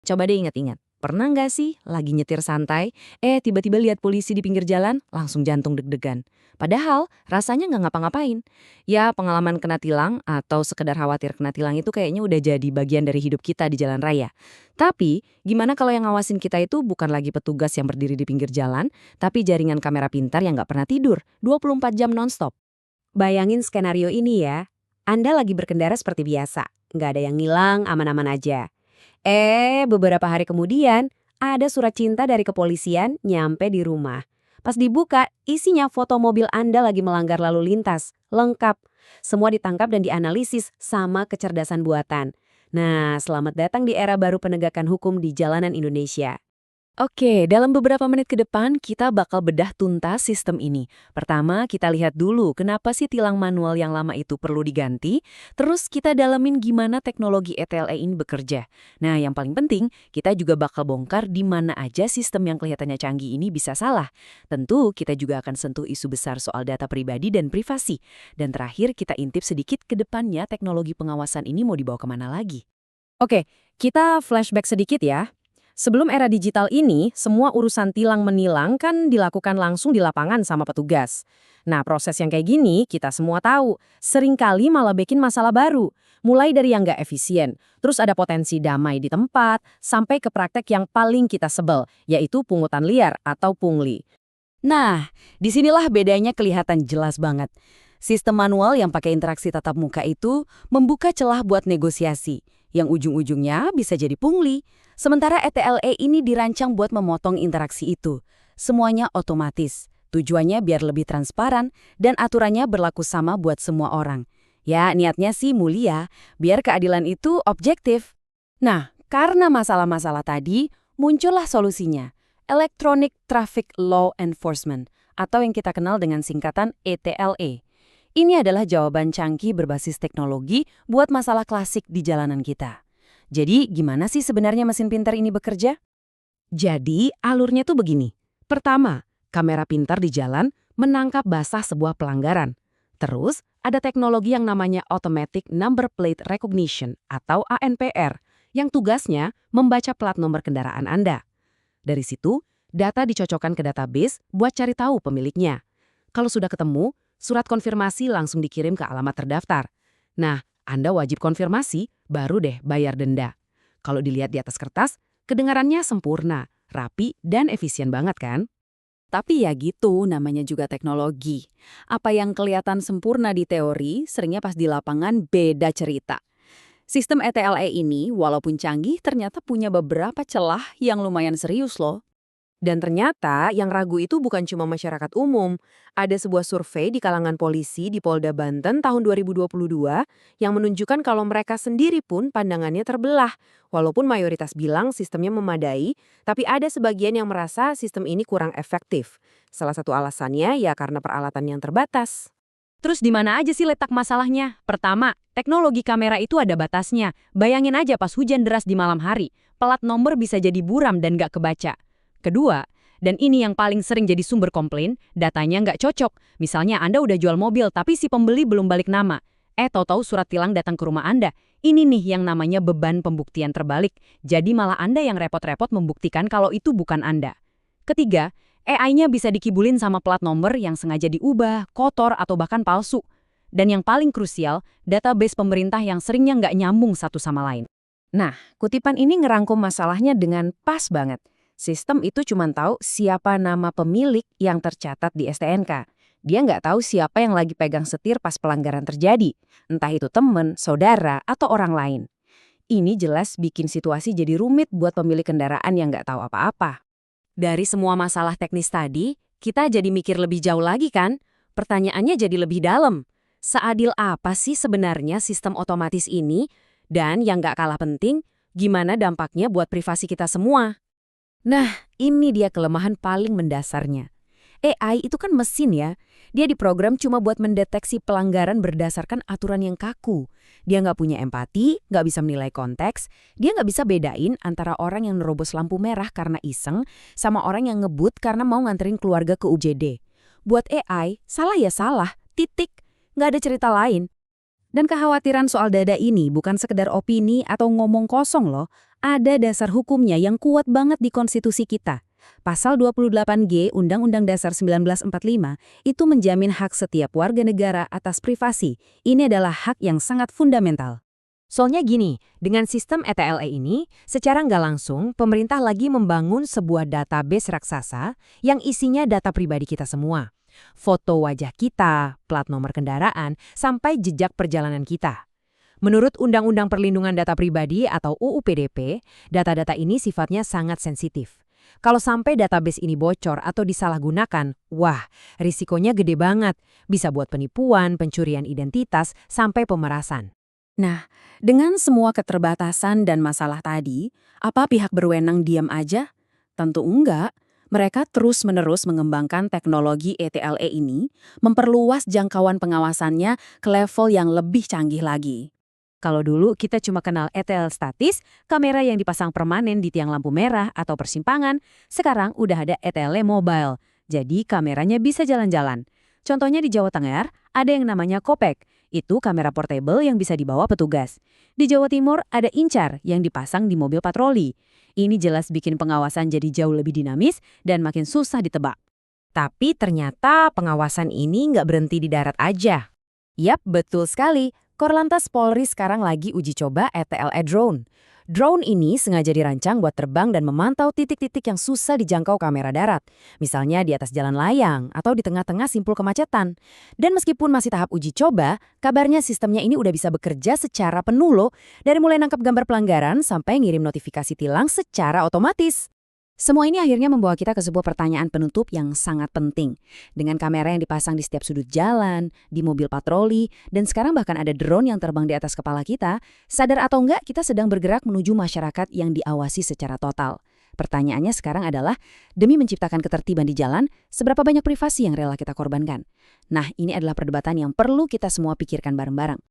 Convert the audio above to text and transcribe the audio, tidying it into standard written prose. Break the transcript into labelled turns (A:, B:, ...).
A: Coba deh ingat-ingat, pernah nggak sih lagi nyetir santai, tiba-tiba lihat polisi di pinggir jalan, langsung jantung deg-degan. Padahal rasanya nggak ngapa-ngapain. Ya pengalaman kena tilang atau sekedar khawatir kena tilang itu kayaknya udah jadi bagian dari hidup kita di jalan raya. Tapi gimana kalau yang ngawasin kita itu bukan lagi petugas yang berdiri di pinggir jalan, tapi jaringan kamera pintar yang nggak pernah tidur, 24 jam nonstop.
B: Bayangin skenario ini ya. Anda lagi berkendara seperti biasa. Nggak ada yang ngilang, aman-aman aja. Beberapa hari kemudian, ada surat cinta dari kepolisian nyampe di rumah. Pas dibuka, isinya foto mobil Anda lagi melanggar lalu lintas. Lengkap. Semua ditangkap dan dianalisis sama kecerdasan buatan. Nah, selamat datang di era baru penegakan hukum di jalanan Indonesia.
A: Oke, dalam beberapa menit ke depan kita bakal bedah tuntas sistem ini. Pertama, kita lihat dulu kenapa sih tilang manual yang lama itu perlu diganti, terus kita dalamin gimana teknologi ETLE ini bekerja. Nah, yang paling penting, kita juga bakal bongkar di mana aja sistem yang kelihatannya canggih ini bisa salah. Tentu, kita juga akan sentuh isu besar soal data pribadi dan privasi. Dan terakhir, kita intip sedikit ke depannya teknologi pengawasan ini mau dibawa kemana lagi.
B: Oke, kita flashback sedikit ya. Sebelum era digital ini, semua urusan tilang-menilang kan dilakukan langsung di lapangan sama petugas. Nah, proses yang kayak gini kita semua tahu, seringkali malah bikin masalah baru. Mulai dari yang nggak efisien, terus ada potensi damai di tempat, sampai ke praktek yang paling kita sebel, yaitu pungutan liar atau pungli.
A: Nah, disinilah bedanya kelihatan jelas banget. Sistem manual yang pakai interaksi tatap muka itu membuka celah buat negosiasi, yang ujung-ujungnya bisa jadi pungli. Sementara ETLE ini dirancang buat memotong interaksi itu. Semuanya otomatis. Tujuannya biar lebih transparan dan aturannya berlaku sama buat semua orang. Ya, niatnya sih mulia, biar keadilan itu objektif. Nah, karena masalah-masalah tadi, muncullah solusinya. Electronic Traffic Law Enforcement, atau yang kita kenal dengan singkatan ETLE. Ini adalah jawaban canggih berbasis teknologi buat masalah klasik di jalanan kita. Jadi, gimana sih sebenarnya mesin pintar ini bekerja?
B: Jadi, alurnya tuh begini. Pertama, kamera pintar di jalan menangkap basah sebuah pelanggaran. Terus, ada teknologi yang namanya Automatic Number Plate Recognition atau ANPR, yang tugasnya membaca plat nomor kendaraan Anda. Dari situ, data dicocokkan ke database buat cari tahu pemiliknya. Kalau sudah ketemu, surat konfirmasi langsung dikirim ke alamat terdaftar. Nah, Anda wajib konfirmasi, baru deh bayar denda. Kalau dilihat di atas kertas, kedengarannya sempurna, rapi, dan efisien banget kan?
A: Tapi ya gitu, namanya juga teknologi. Apa yang kelihatan sempurna di teori, seringnya pas di lapangan beda cerita. Sistem ETLE ini, walaupun canggih, ternyata punya beberapa celah yang lumayan serius loh.
B: Dan ternyata yang ragu itu bukan cuma masyarakat umum. Ada sebuah survei di kalangan polisi di Polda Banten tahun 2022 yang menunjukkan kalau mereka sendiri pun pandangannya terbelah. Walaupun mayoritas bilang sistemnya memadai, tapi ada sebagian yang merasa sistem ini kurang efektif. Salah satu alasannya ya karena peralatan yang terbatas.
A: Terus di mana aja sih letak masalahnya? Pertama, teknologi kamera itu ada batasnya. Bayangin aja pas hujan deras di malam hari, plat nomor bisa jadi buram dan nggak kebaca. Kedua, dan ini yang paling sering jadi sumber komplain, datanya nggak cocok. Misalnya Anda udah jual mobil tapi si pembeli belum balik nama. Tahu-tahu surat tilang datang ke rumah Anda. Ini nih yang namanya beban pembuktian terbalik. Jadi malah Anda yang repot-repot membuktikan kalau itu bukan Anda. Ketiga, AI-nya bisa dikibulin sama plat nomor yang sengaja diubah, kotor, atau bahkan palsu. Dan yang paling krusial, database pemerintah yang seringnya nggak nyambung satu sama lain.
B: Nah, kutipan ini ngerangkum masalahnya dengan pas banget. Sistem itu cuma tahu siapa nama pemilik yang tercatat di STNK. Dia nggak tahu siapa yang lagi pegang setir pas pelanggaran terjadi. Entah itu temen, saudara, atau orang lain. Ini jelas bikin situasi jadi rumit buat pemilik kendaraan yang nggak tahu apa-apa.
A: Dari semua masalah teknis tadi, kita jadi mikir lebih jauh lagi kan? Pertanyaannya jadi lebih dalam. Seadil apa sih sebenarnya sistem otomatis ini? Dan yang nggak kalah penting, gimana dampaknya buat privasi kita semua?
B: Nah, ini dia kelemahan paling mendasarnya. AI itu kan mesin ya. Dia diprogram cuma buat mendeteksi pelanggaran berdasarkan aturan yang kaku. Dia nggak punya empati, nggak bisa menilai konteks, dia nggak bisa bedain antara orang yang nerobos lampu merah karena iseng sama orang yang ngebut karena mau nganterin keluarga ke UGD. Buat AI, salah ya salah, titik. Nggak ada cerita lain. Dan kekhawatiran soal dada ini bukan sekedar opini atau ngomong kosong loh.
A: Ada dasar hukumnya yang kuat banget di konstitusi kita. Pasal 28G Undang-Undang Dasar 1945 itu menjamin hak setiap warga negara atas privasi. Ini adalah hak yang sangat fundamental.
C: Soalnya gini, dengan sistem ETLE ini, secara nggak langsung, pemerintah lagi membangun sebuah database raksasa yang isinya data pribadi kita semua. Foto wajah kita, plat nomor kendaraan, sampai jejak perjalanan kita. Menurut Undang-Undang Perlindungan Data Pribadi atau UU PDP, data-data ini sifatnya sangat sensitif. Kalau sampai database ini bocor atau disalahgunakan, wah, risikonya gede banget. Bisa buat penipuan, pencurian identitas, sampai pemerasan.
A: Nah, dengan semua keterbatasan dan masalah tadi, apa pihak berwenang diam aja? Tentu enggak. Mereka terus-menerus mengembangkan teknologi ETLE ini, memperluas jangkauan pengawasannya ke level yang lebih canggih lagi.
C: Kalau dulu kita cuma kenal ETL statis, kamera yang dipasang permanen di tiang lampu merah atau persimpangan, sekarang udah ada ETL mobile, jadi kameranya bisa jalan-jalan. Contohnya di Jawa Tengah, ada yang namanya Kopek, itu kamera portable yang bisa dibawa petugas. Di Jawa Timur ada Incar yang dipasang di mobil patroli. Ini jelas bikin pengawasan jadi jauh lebih dinamis dan makin susah ditebak. Tapi ternyata pengawasan ini nggak berhenti di darat aja.
A: Yap, betul sekali. Korlantas Polri sekarang lagi uji coba ETLE drone. Drone ini sengaja dirancang buat terbang dan memantau titik-titik yang susah dijangkau kamera darat. Misalnya di atas jalan layang atau di tengah-tengah simpul kemacetan. Dan meskipun masih tahap uji coba, kabarnya sistemnya ini udah bisa bekerja secara penuh loh. Dari mulai nangkap gambar pelanggaran sampai ngirim notifikasi tilang secara otomatis. Semua ini akhirnya membawa kita ke sebuah pertanyaan penutup yang sangat penting. Dengan kamera yang dipasang di setiap sudut jalan, di mobil patroli, dan sekarang bahkan ada drone yang terbang di atas kepala kita, sadar atau enggak kita sedang bergerak menuju masyarakat yang diawasi secara total. Pertanyaannya sekarang adalah, demi menciptakan ketertiban di jalan, seberapa banyak privasi yang rela kita korbankan? Nah, ini adalah perdebatan yang perlu kita semua pikirkan bareng-bareng.